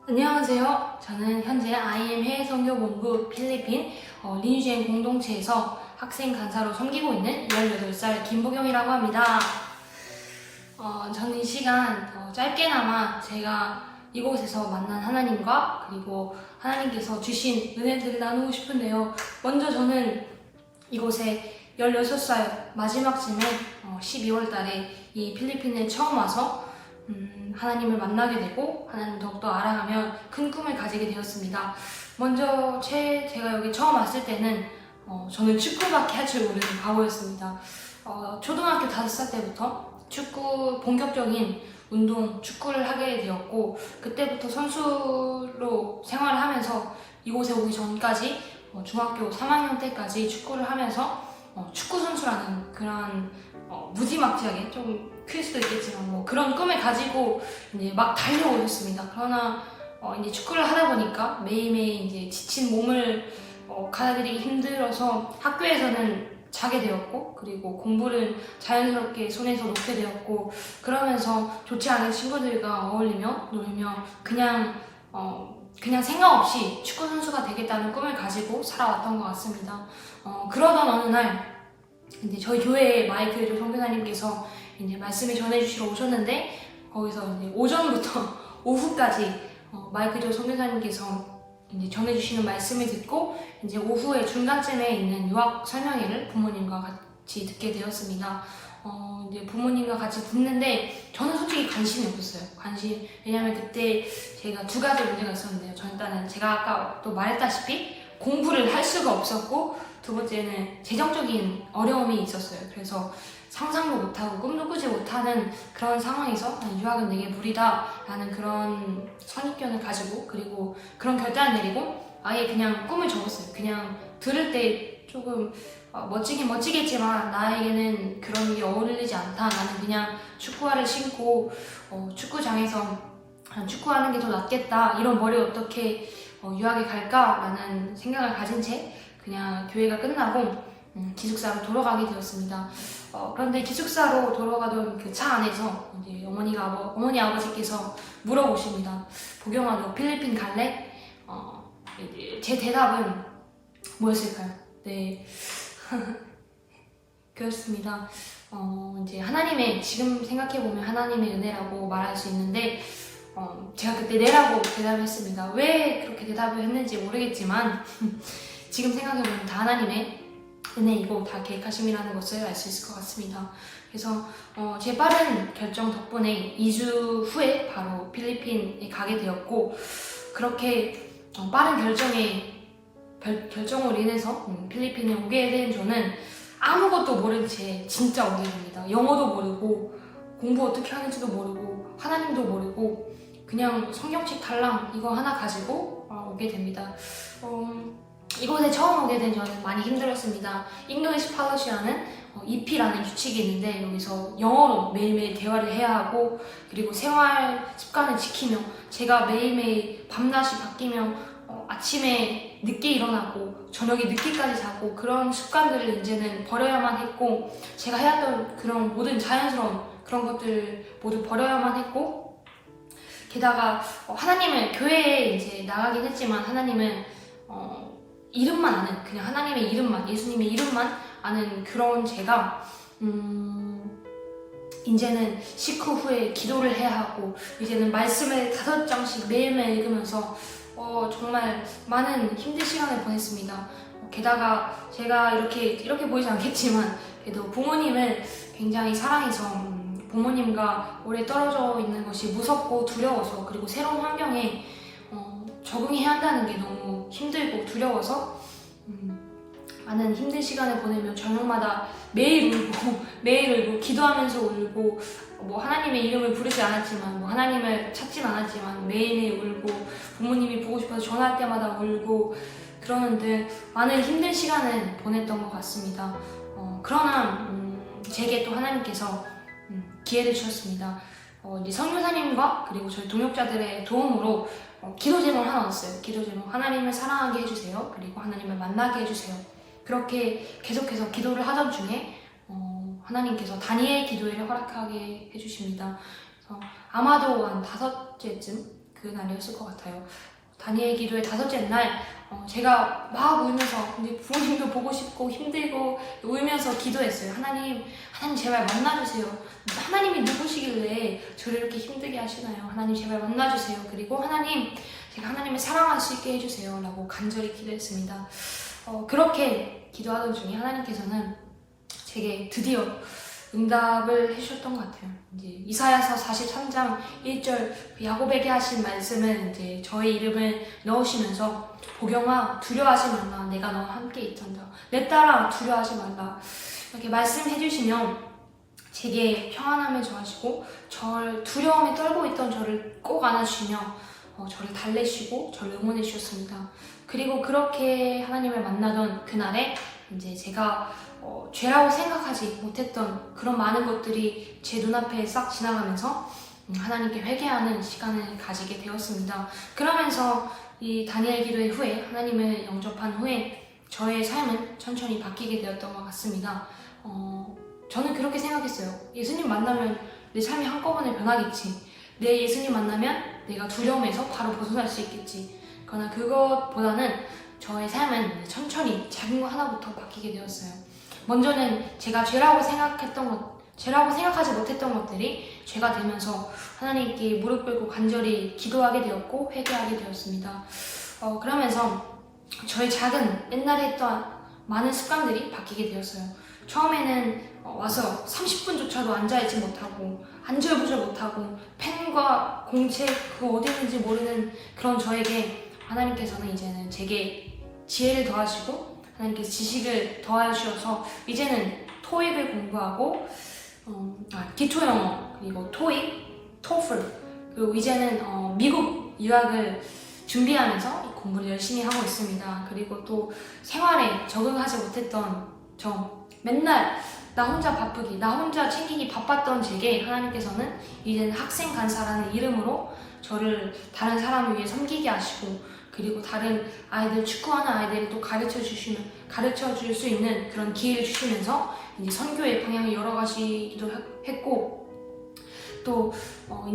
안녕하세요. 저는 현재 IM 해외선교본부 필리핀 리뉴지엔 공동체에서 학생 간사로 섬기고 있는 18살 김보경이라고 합니다. 저는 이 시간 짧게나마 제가 이곳에서 만난 하나님과 그리고 하나님께서 주신 은혜들을 나누고 싶은데요. 먼저 저는 이곳에 16살 마지막쯤에 12월 달에 이 필리핀에 처음 와서 하나님을 만나게 되고 하나님을 더욱더 알아가며 큰 꿈을 가지게 되었습니다. 먼저 제가 여기 처음 왔을 때는 저는 축구밖에 할 줄 모르는 바보였습니다. 초등학교 5살 때부터 본격적인 운동, 축구를 하게 되었고 그때부터 선수로 생활을 하면서 이곳에 오기 전까지 중학교 3학년 때까지 축구를 하면서 축구 선수라는 그런 무지막지하게 좀 클 수도 있겠지만 그런 꿈을 가지고 이제 막 달려오셨습니다. 그러나 이제 축구를 하다 보니까 매일매일 이제 지친 몸을 가다들이기 힘들어서 학교에서는 자게 되었고 그리고 공부를 자연스럽게 손에서 놓게 되었고 그러면서 좋지 않은 친구들과 어울리며 놀며 그냥 생각 없이 축구 선수가 되겠다는 꿈을 가지고 살아왔던 것 같습니다. 그러던 어느 날 이제 저희 교회의 마이클 선교사님께서 이제 말씀을 전해주시러 오셨는데 거기서 이제 오전부터 오후까지 마이클 선교사님께서 이제 전해주시는 말씀을 듣고 이제 오후에 중간쯤에 있는 유학 설명회를 부모님과 같이 듣게 되었습니다. 이제 부모님과 같이 듣는데 저는 솔직히 관심이 없었어요. 왜냐면 그때 제가 두 가지 문제가 있었는데요. 일단은 제가 아까 또 말했다시피 공부를 할 수가 없었고 두 번째는 재정적인 어려움이 있었어요. 그래서 상상도 못하고 꿈도 꾸지 못하는 그런 상황에서 유학은 내게 무리다 라는 그런 선입견을 가지고 그리고 그런 결단을 내리고 아예 그냥 꿈을 접었어요. 그냥 들을 때 조금 멋지긴 멋지겠지만 나에게는 그런 게 어울리지 않다. 나는 그냥 축구화를 신고 축구장에서 축구하는 게 더 낫겠다. 이런 머리 어떻게 유학에 갈까라는 생각을 가진 채 그냥 교회가 끝나고 기숙사로 돌아가게 되었습니다. 그런데 기숙사로 돌아가던 그 차 안에서 이제 어머니 아버지께서 물어보십니다. 보경아, 너 필리핀 갈래? 제 대답은 뭐였을까요? 네. 그렇습니다. 이제 지금 생각해보면 하나님의 은혜라고 말할 수 있는데, 제가 그때 네라고 대답했습니다. 왜 그렇게 대답을 했는지 모르겠지만, 지금 생각해보면 다 하나님의 은혜이고 다 계획하심이라는 것을 알 수 있을 것 같습니다. 그래서 제 빠른 결정 덕분에 2주 후에 바로 필리핀에 가게 되었고 그렇게 빠른 결정으로 인해서 필리핀에 오게 된 저는 아무것도 모른 채 진짜 오게 됩니다. 영어도 모르고 공부 어떻게 하는지도 모르고 하나님도 모르고 그냥 성경책 달랑 이거 하나 가지고 오게 됩니다. 이곳에 처음 오게 된 저는 많이 힘들었습니다. English Policy라는 EP라는 규칙이 있는데 여기서 영어로 매일매일 대화를 해야 하고 그리고 생활 습관을 지키며 제가 매일매일 밤낮이 바뀌며 아침에 늦게 일어나고 저녁에 늦게까지 자고 그런 습관들을 이제는 버려야만 했고 제가 해왔던 그런 모든 자연스러운 그런 것들 모두 버려야만 했고 게다가 하나님을 교회에 이제 나가긴 했지만 하나님은 이름만 아는 그냥 하나님의 이름만 예수님의 이름만 아는 그런 제가 이제는 식후 후에 기도를 해야 하고 이제는 말씀을 5장씩 매일매일 읽으면서 정말 많은 힘든 시간을 보냈습니다. 게다가 제가 이렇게 보이지 않겠지만 그래도 부모님을 굉장히 사랑해서 부모님과 오래 떨어져 있는 것이 무섭고 두려워서 그리고 새로운 환경에 적응해야 한다는 게 너무 힘들고 두려워서 많은 힘든 시간을 보내며 저녁마다 매일 울고 기도하면서 울고 하나님의 이름을 부르지 않았지만 하나님을 찾진 않았지만 매일매일 울고 부모님이 보고 싶어서 전화할 때마다 울고 그러는 등 많은 힘든 시간을 보냈던 것 같습니다. 그러나 제게 또 하나님께서 기회를 주셨습니다. 이제 선교사님과 그리고 저희 동역자들의 도움으로 기도 제목을 하나 넣었어요. 기도 제목 하나님을 사랑하게 해주세요. 그리고 하나님을 만나게 해주세요. 그렇게 계속해서 기도를 하던 중에 하나님께서 다니엘 기도회를 허락하게 해주십니다. 그래서 아마도 한 5주쯤 그날이었을 것 같아요. 다니엘 기도의 5째 날 제가 막 울면서 이제 부모님도 보고 싶고 힘들고 울면서 기도했어요. 하나님 제발 만나주세요. 하나님이 누구시길래 저를 이렇게 힘들게 하시나요? 하나님 제발 만나주세요. 그리고 하나님 제가 하나님을 사랑할 수 있게 해주세요 라고 간절히 기도했습니다. 그렇게 기도하던 중에 하나님께서는 제게 드디어 응답을 해주셨던 것 같아요. 이제 이사야서 43장 1절 야곱에게 하신 말씀은 이제 저의 이름을 넣으시면서 보경아 두려워하지 말라 내가 너와 함께 있단다. 내 딸아 두려워하지 말라 이렇게 말씀해 주시면 제게 평안함을 더하시고 두려움에 떨고 있던 저를 꼭 안아주시며 저를 달래시고 저를 응원해 주셨습니다. 그리고 그렇게 하나님을 만나던 그날에 이제 제가 죄라고 생각하지 못했던 그런 많은 것들이 제 눈앞에 싹 지나가면서 하나님께 회개하는 시간을 가지게 되었습니다. 그러면서 이 다니엘 기도의 후에 하나님을 영접한 후에 저의 삶은 천천히 바뀌게 되었던 것 같습니다. 저는 그렇게 생각했어요. 예수님 만나면 내 삶이 한꺼번에 변하겠지. 내 예수님 만나면 내가 두려움에서 바로 벗어날 수 있겠지. 그러나 그것보다는 저의 삶은 천천히 작은 거 하나부터 바뀌게 되었어요. 먼저는 제가 죄라고 생각하지 못했던 것들이 죄가 되면서 하나님께 무릎 꿇고 간절히 기도하게 되었고 회개하게 되었습니다. 그러면서 저의 작은 옛날에 했던 많은 습관들이 바뀌게 되었어요. 처음에는 와서 30분조차도 앉아있지 못하고 안절부절 못하고 펜과 공책 그거 어디 있는지 모르는 그런 저에게 하나님께서는 이제는 제게 지혜를 더하시고 하나님께서 지식을 더하셔서 이제는 토익을 공부하고 기초 영어 그리고 토익, 토플 그리고 이제는 미국 유학을 준비하면서 공부를 열심히 하고 있습니다. 그리고 또 생활에 적응하지 못했던 맨날 나 혼자 바쁘기, 나 혼자 챙기기 바빴던 제게 하나님께서는 이제는 학생 간사라는 이름으로 저를 다른 사람을 위해 섬기게 하시고 그리고 다른 아이들, 축구하는 아이들을 또 가르쳐 줄 수 있는 그런 기회를 주시면서 이제 선교의 방향이 여러 가지기도 했고 또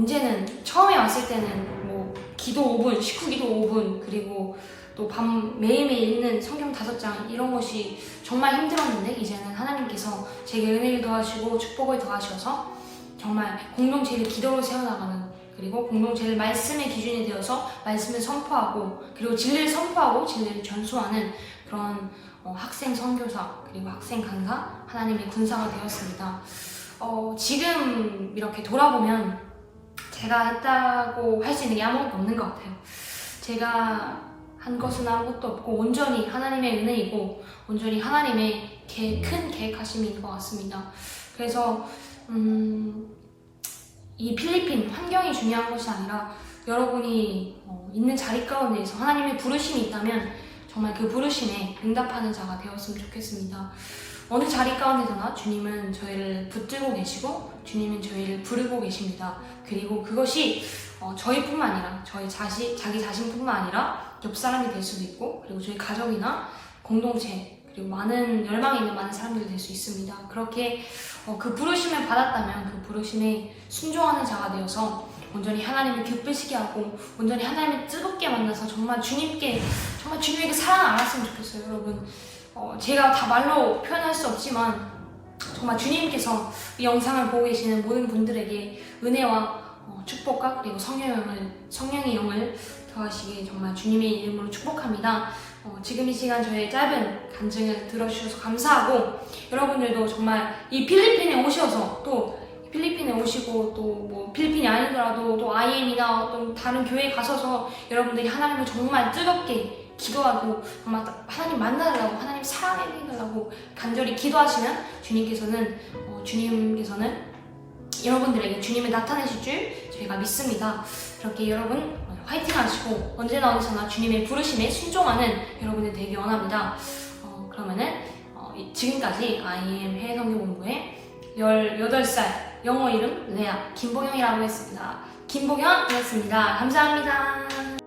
이제는 처음에 왔을 때는 뭐 기도 5분, 식후기도 5분 그리고 또 밤 매일매일 읽는 성경 5장 이런 것이 정말 힘들었는데 이제는 하나님께서 제게 은혜를 더하시고 축복을 더하셔서 정말 공동체를 기도로 세워나가는 그리고 공동체를 말씀의 기준이 되어서 말씀을 선포하고 그리고 진리를 선포하고 진리를 전수하는 그런 학생 선교사 그리고 학생 강사 하나님의 군사가 되었습니다. 지금 이렇게 돌아보면 제가 했다고 할 수 있는 게 아무것도 없는 것 같아요. 제가 한 것은 아무것도 없고 온전히 하나님의 은혜이고 온전히 하나님의 큰 계획하심이 있는 것 같습니다. 그래서 이 필리핀 환경이 중요한 것이 아니라 여러분이 있는 자리 가운데에서 하나님의 부르심이 있다면 정말 그 부르심에 응답하는 자가 되었으면 좋겠습니다. 어느 자리 가운데서나 주님은 저희를 붙들고 계시고 주님은 저희를 부르고 계십니다. 그리고 그것이 저희뿐만 아니라 자기 자신뿐만 아니라 옆 사람이 될 수도 있고 그리고 저희 가족이나 공동체 그리고 열망이 있는 많은 사람들이 될 수 있습니다. 그렇게 그 부르심을 받았다면 그 부르심에 순종하는 자가 되어서 온전히 하나님을 기쁘시게 하고 온전히 하나님을 뜨겁게 만나서 정말 주님에게 사랑을 알았으면 좋겠어요. 여러분 제가 다 말로 표현할 수 없지만 정말 주님께서 이 영상을 보고 계시는 모든 분들에게 은혜와 축복과 그리고 성령의 영을 더하시길 정말 주님의 이름으로 축복합니다. 지금 이 시간 저의 짧은 간증을 들어주셔서 감사하고 여러분들도 정말 이 필리핀에 오셔서 또 필리핀에 오시고 또 뭐 필리핀이 아니더라도 또 IM이나 또 다른 교회에 가셔서 여러분들이 하나님을 정말 뜨겁게 기도하고 정말 하나님 만나달라고 하나님 사랑해달라고 간절히 기도하시면 주님께서는 여러분들에게 주님을 나타내실 줄 저희가 믿습니다. 그렇게 여러분 화이팅 하시고 언제나 어디서나 주님의 부르심에 순종하는 여러분들 되기 원합니다. 그러면은 지금까지 IM 해외성교본부의 18살 영어 이름 레아 김보경이라고 했습니다. 김보경이었습니다. 감사합니다.